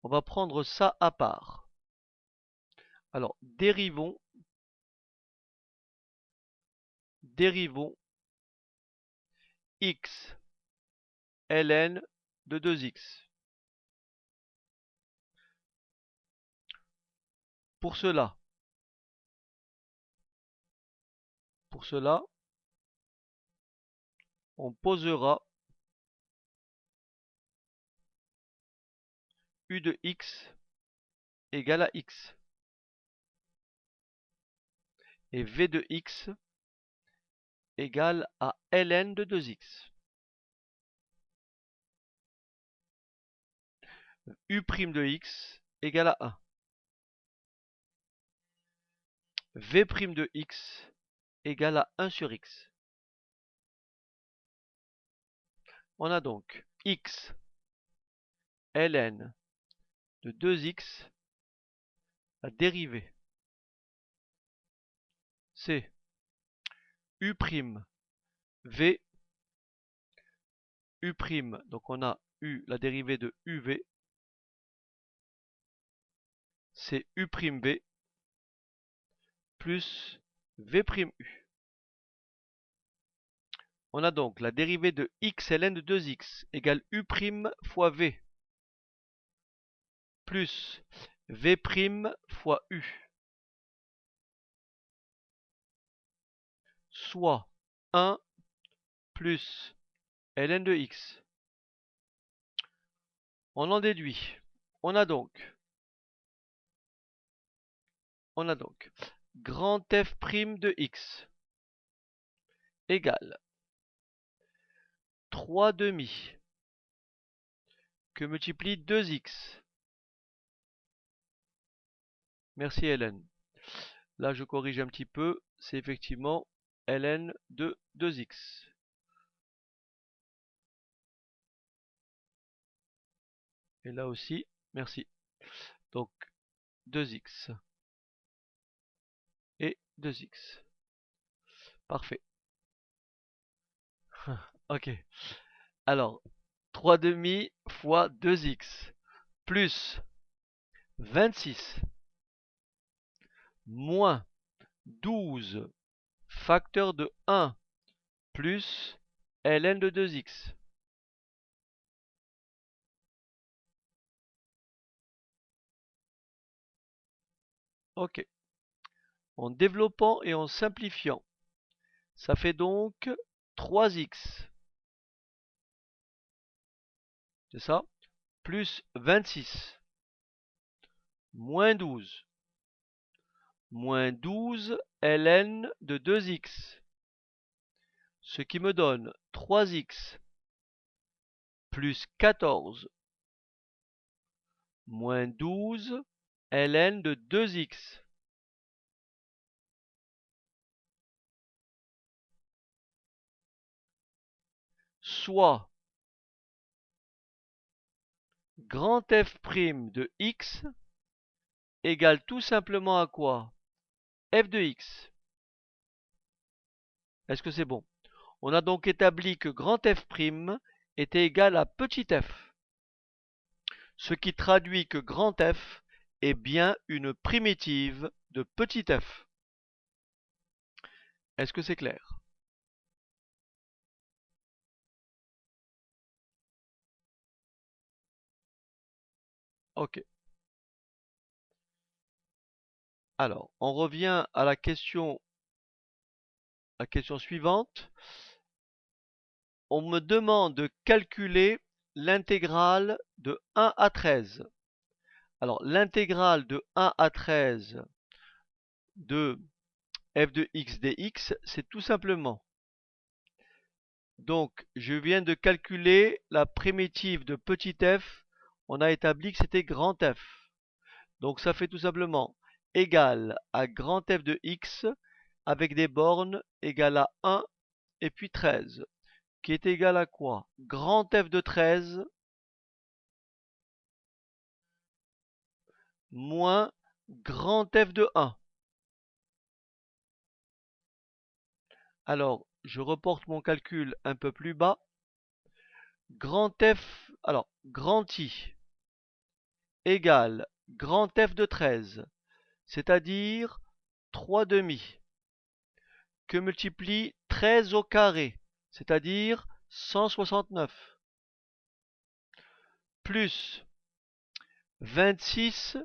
On va prendre ça à part. Alors, dérivons x ln de 2x. Pour cela, on posera u de x égale à x et v de x égale à ln de 2x. U' de x égale à 1. V' de x égale à 1 sur x. On a donc x ln de 2x, la dérivée, c'est u' v, u', donc on a u, la dérivée de uv, c'est u'v plus v'u. On a donc la dérivée de x ln de 2x égale u' fois v plus v' fois u, soit 1 plus ln de x. On en déduit. On a donc grand F' de x égale 3 demi que multiplie 2x. Merci Hélène. Là je corrige un petit peu, c'est effectivement ln de 2x. Et là aussi, merci. Donc 2x et 2x. Parfait. Ok. Alors, 3 demi fois 2x plus 26 moins 12 facteur de 1 plus ln de 2x. Ok. en développant et en simplifiant. Ça fait donc 3x. C'est ça? Plus 26. Moins 12. Moins 12 ln de 2x. Ce qui me donne 3x plus 14 moins 12 ln de 2x. Soit grand F' de x égale tout simplement à quoi? F de x. Est-ce que c'est bon? On a donc établi que grand F' était égal à petit f, ce qui traduit que grand F est bien une primitive de petit f. Est-ce que c'est clair? Ok. Alors, on revient à la question suivante. On me demande de calculer l'intégrale de 1 à 13. Alors, l'intégrale de 1 à 13 de f de x dx, c'est tout simplement. Donc, je viens de calculer la primitive de petit f. On a établi que c'était grand F. Donc, ça fait tout simplement égal à grand F de x avec des bornes égales à 1 et puis 13. Qui est égal à quoi? Grand F de 13 moins grand F de 1. Alors, je reporte mon calcul un peu plus bas. Grand F, alors, grand I égale grand F de 13, c'est-à-dire 3 demi, que multiplie 13 au carré, c'est-à-dire 169, plus 26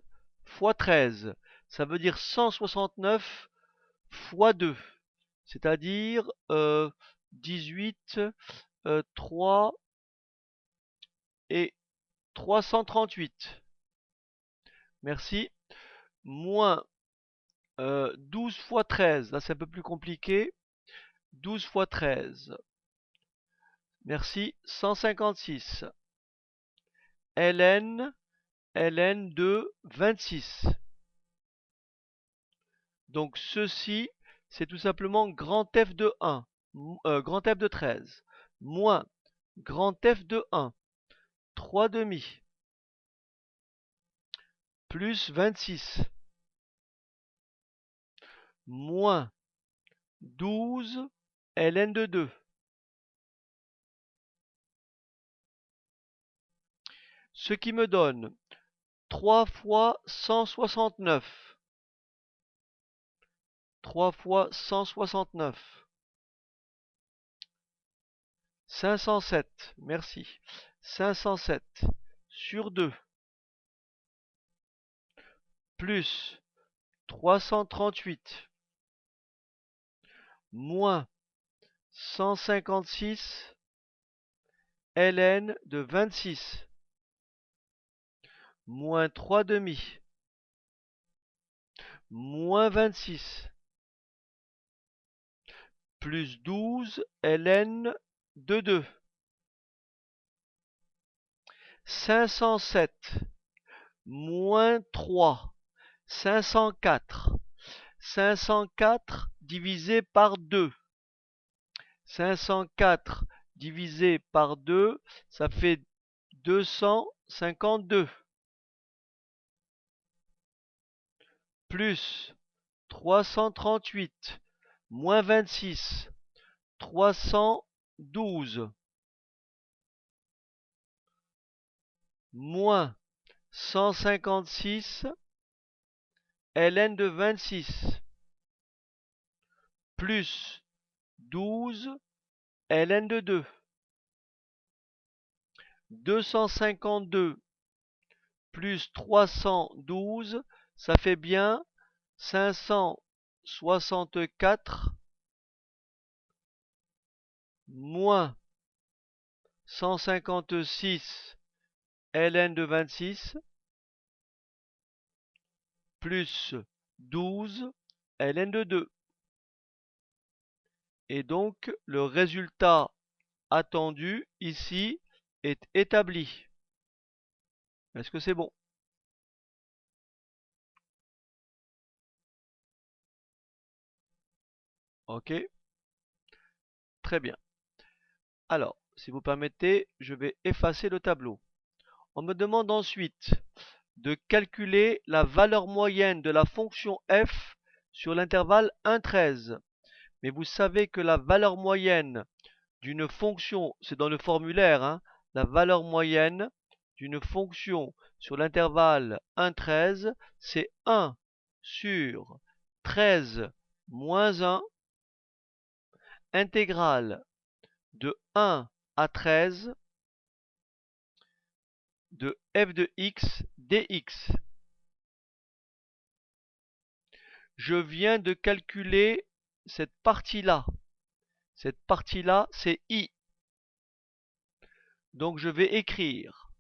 fois 13, ça veut dire 169 fois 2, c'est-à-dire 18, 3 et 338. Merci. Moins 12 fois 13. Là, c'est un peu plus compliqué. 12 fois 13. Merci. 156. ln de 26. Donc, ceci, c'est tout simplement grand F de 1. Grand F de 13. Moins grand F de 1. 3 demi. Plus 26. Moins 12 ln de 2. Ce qui me donne 3 fois 169. 3 fois 169. 507, merci. 507 sur 2. Plus 338. Moins 156 ln de 26. Moins 3 demi. Moins 26. Plus 12 ln de 2. 507 moins 3. 504. 504 divisé par 2. 504 divisé par 2, ça fait 252. Plus 338 moins 26, 312. Moins 156 ln de 26. Plus 12 ln de 2. 252 plus 312, ça fait bien 556 64 moins 156 ln de 26 plus 12 ln de 2. Et donc, le résultat attendu ici est établi. Est-ce que c'est bon? Ok, très bien. Alors, si vous permettez, je vais effacer le tableau. On me demande ensuite de calculer la valeur moyenne de la fonction f sur l'intervalle 1,13. Mais vous savez que la valeur moyenne d'une fonction, c'est dans le formulaire, hein, la valeur moyenne d'une fonction sur l'intervalle 1,13, c'est 1 sur 13 moins 1 intégrale de 1 à 13 de f de x dx. Je viens de calculer cette partie-là. Cette partie-là, c'est i. Donc je vais écrire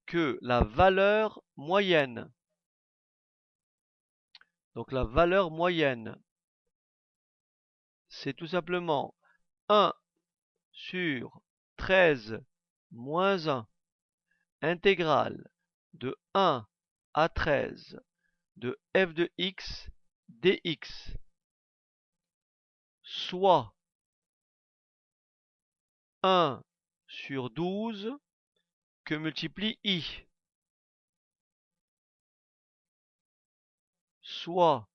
que la valeur moyenne, donc la valeur moyenne, c'est tout simplement 1 sur 13 moins 1 intégrale de 1 à 13 de f de x dx, soit 1 sur 12 que multiplie i, soit,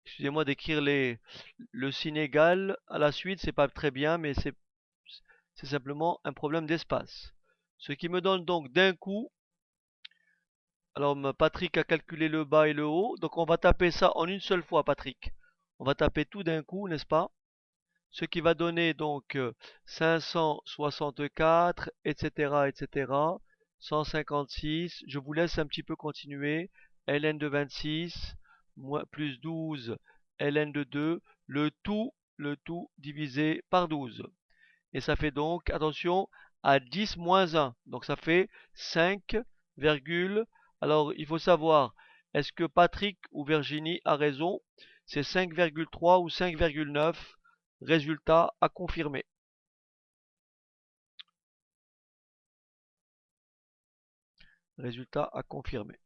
excusez-moi d'écrire le signe égal à la suite, c'est pas très bien, mais c'est simplement un problème d'espace. Ce qui me donne donc d'un coup, alors Patrick a calculé le bas et le haut, donc on va taper ça en une seule fois, Patrick. On va taper tout d'un coup, n'est-ce pas? Ce qui va donner donc 564, etc., etc., 156. Je vous laisse un petit peu continuer. ln de 26, plus 12, ln de 2, le tout divisé par 12. Et ça fait donc, attention, à 10 moins 1. Donc ça fait 5, alors il faut savoir, est-ce que Patrick ou Virginie a raison? C'est 5,3 ou 5,9. Résultat à confirmer. Résultat à confirmer.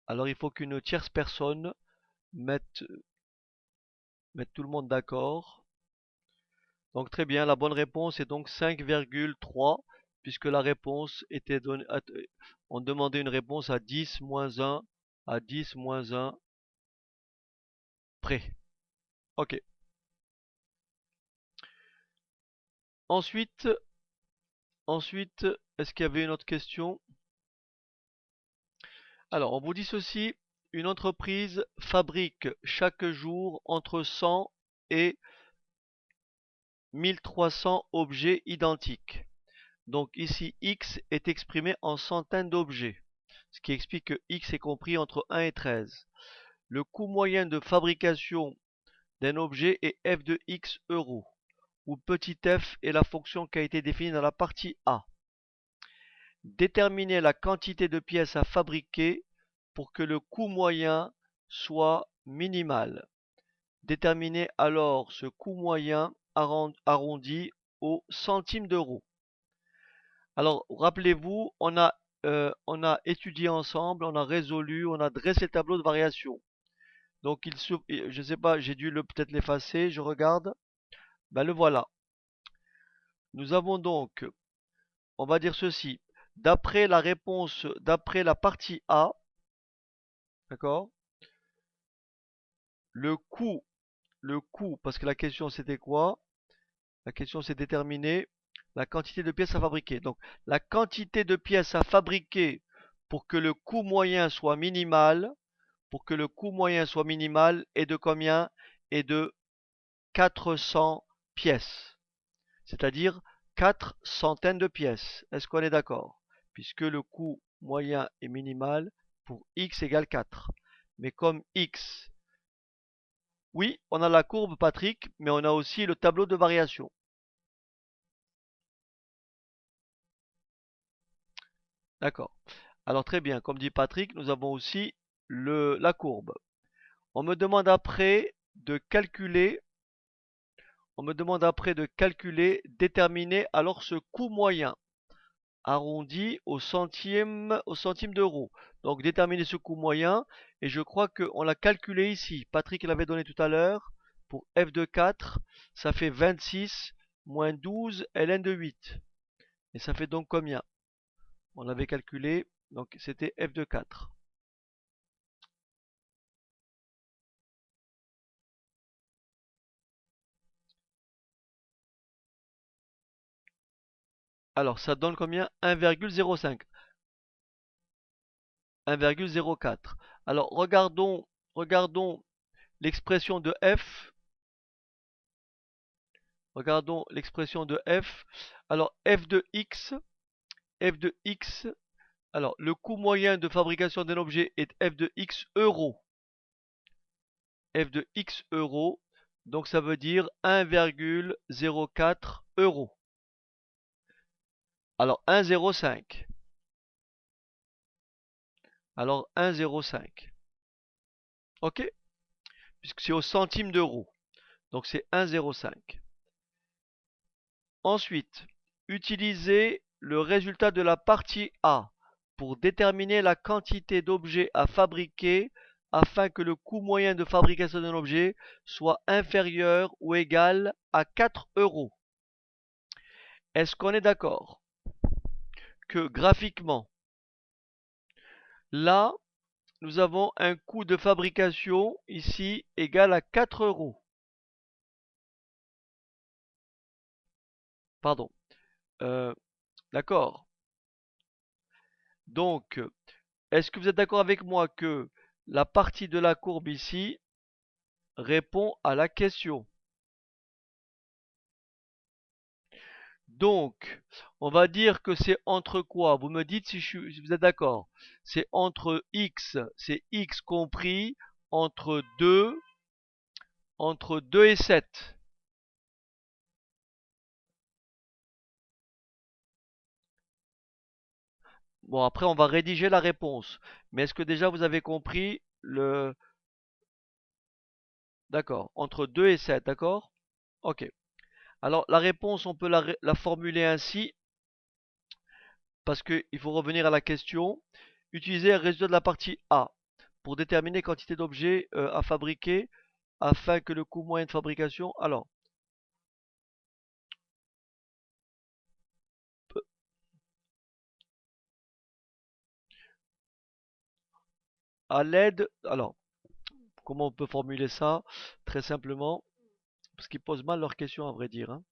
Alors il faut qu'une tierce personne mette tout le monde d'accord. Donc très bien, la bonne réponse est donc 5,3 puisque la réponse était donnée, on demandait une réponse à 10 moins 1, à 10 moins 1 près. Ok. Ensuite, est-ce qu'il y avait une autre question? Alors, on vous dit ceci, une entreprise fabrique chaque jour entre 100 et 1300 objets identiques. Donc ici, X est exprimé en centaines d'objets, ce qui explique que X est compris entre 1 et 13. Le coût moyen de fabrication d'un objet est f de x euros, où petit f est la fonction qui a été définie dans la partie A. Déterminer la quantité de pièces à fabriquer pour que le coût moyen soit minimal. Déterminez alors ce coût moyen arrondi au centime d'euro. Alors, rappelez-vous, on a étudié ensemble, on a résolu, on a dressé le tableau de variation. Donc, je ne sais pas, j'ai dû peut-être l'effacer, je regarde. Ben le voilà. Nous avons donc, on va dire ceci, d'après la réponse, d'après la partie A, d'accord, le coût, parce que la question c'était quoi? La question c'est déterminer la quantité de pièces à fabriquer. Donc, la quantité de pièces à fabriquer pour que le coût moyen soit minimal, est de combien? Est de 400 pièces. C'est-à-dire 4 centaines de pièces. Est-ce qu'on est d'accord? Puisque le coût moyen est minimal, pour x égale 4. Mais comme x, oui, on a la courbe, Patrick, mais on a aussi le tableau de variation. D'accord. Alors très bien, comme dit Patrick, nous avons aussi la courbe. On me demande après de calculer, déterminer alors ce coût moyen, arrondi au centime d'euro. Donc déterminer ce coût moyen, et je crois qu'on l'a calculé ici. Patrick l'avait donné tout à l'heure, pour f de 4, ça fait 26 moins 12 ln de 8. Et ça fait donc combien? On l'avait calculé, donc c'était f de 4. Alors ça donne combien? 1,05. 1,04. Alors regardons l'expression de f. Regardons l'expression de f. Alors f de x, alors le coût moyen de fabrication d'un objet est f de x euros. F de x euros, donc ça veut dire 1,04 euros. Alors 1,05. Alors 1,05. Ok? Puisque c'est au centime d'euro. Donc c'est 1,05. Ensuite, utilisez le résultat de la partie A pour déterminer la quantité d'objets à fabriquer afin que le coût moyen de fabrication d'un objet soit inférieur ou égal à 4 euros. Est-ce qu'on est d'accord que graphiquement, là, nous avons un coût de fabrication ici égal à 4 euros. Pardon. D'accord. Donc, est-ce que vous êtes d'accord avec moi que la partie de la courbe ici répond à la question? Donc, on va dire que c'est entre quoi? Vous me dites si vous êtes d'accord. C'est entre x, c'est x compris entre 2 et 7. Bon, après, on va rédiger la réponse. Mais est-ce que déjà vous avez compris le... D'accord, entre 2 et 7, d'accord? Ok. Alors, la réponse, on peut la formuler ainsi, parce qu'il faut revenir à la question. Utiliser un résultat de la partie A pour déterminer quantité d'objets à fabriquer afin que le coût moyen de fabrication... Alors, à l'aide... Alors, comment on peut formuler ça? Très simplement, parce qu'ils posent mal leurs questions à vrai dire, hein.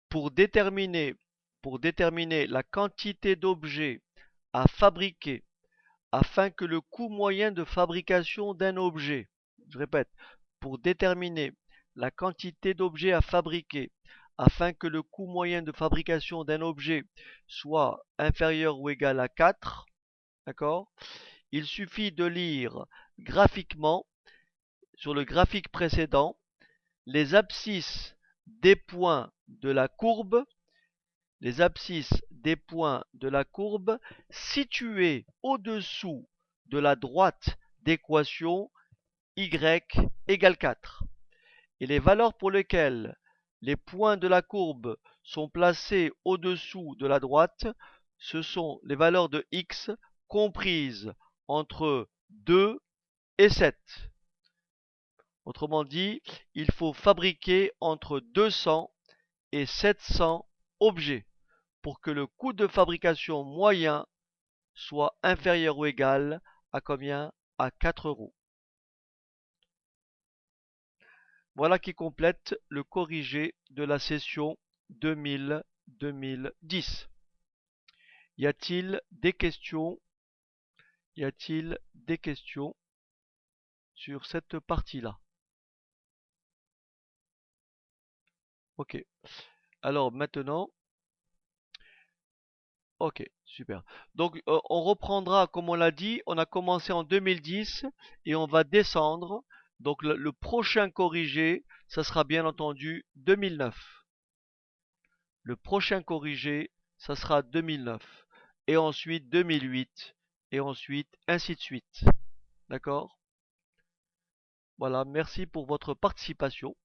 Pour déterminer, la quantité d'objets à fabriquer afin que le coût moyen de fabrication d'un objet, je répète, pour déterminer la quantité d'objets à fabriquer afin que le coût moyen de fabrication d'un objet soit inférieur ou égal à 4, d'accord? Il suffit de lire graphiquement, sur le graphique précédent, les abscisses des points de la courbe, situés au-dessous de la droite d'équation y égale 4. Et les valeurs pour lesquelles les points de la courbe sont placés au-dessous de la droite, ce sont les valeurs de x comprises entre 2 et 7. Autrement dit, il faut fabriquer entre 200 et 700 objets pour que le coût de fabrication moyen soit inférieur ou égal à combien? À 4 euros. Voilà qui complète le corrigé de la session 2000-2010. Y a-t-il des questions? Y a-t-il des questions sur cette partie-là? Ok. Alors maintenant, ok. Super. Donc, on reprendra, comme on l'a dit, on a commencé en 2010 et on va descendre. Donc, le prochain corrigé, ça sera bien entendu 2009. Le prochain corrigé, ça sera 2009. Et ensuite 2008. Et ensuite, ainsi de suite. D'accord? Voilà, merci pour votre participation.